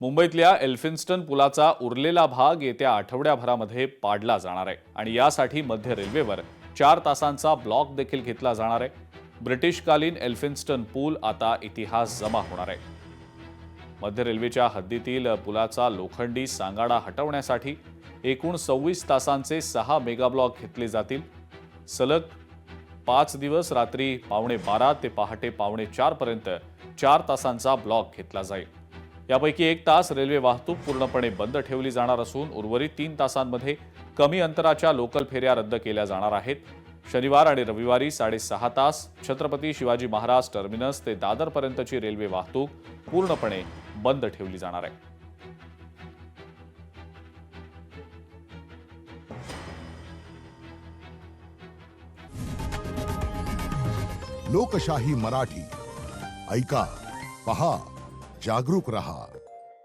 मुंबईतल्या एल्फिन्स्टन पुलाचा उरलेला भाग येत्या आठवड्याभरामध्ये पाडला जाणार आहे आणि यासाठी मध्य रेल्वेवर 4 तासांचा ब्लॉक देखील घेतला जाणार आहे। ब्रिटिशकालीन एल्फिन्स्टन पूल आता इतिहास जमा होणार आहे। मध्य रेल्वेच्या हद्दीतील पुलाचा लोखंडी सांगाडा हटवण्यासाठी एकूण 26 तासांचे 6 मेगा ब्लॉक घेतले जातील। सलग 5 दिवस रात्री 12:15 ते पहाटे 4:15 पर्यंत 4 तासांचा ब्लॉक घेतला जाईल। यापैकी 1 तास रेल्वे वाहतूक पूर्णपणे बंद ठेवली जाणार असून उर्वरित 3 तासांमध्ये कमी अंतराच्या लोकल फेऱ्या रद्द केल्या जाणार आहेत। शनिवार आणि रविवारी 6.5 तास छत्रपती शिवाजी महाराज टर्मिनस ते दादर पर्यंतची रेल्वे वाहतूक पूर्णपणे बंद ठेवली जाणार आहे। लोकशाही मराठी ऐका, पहा, जागरूक रहा।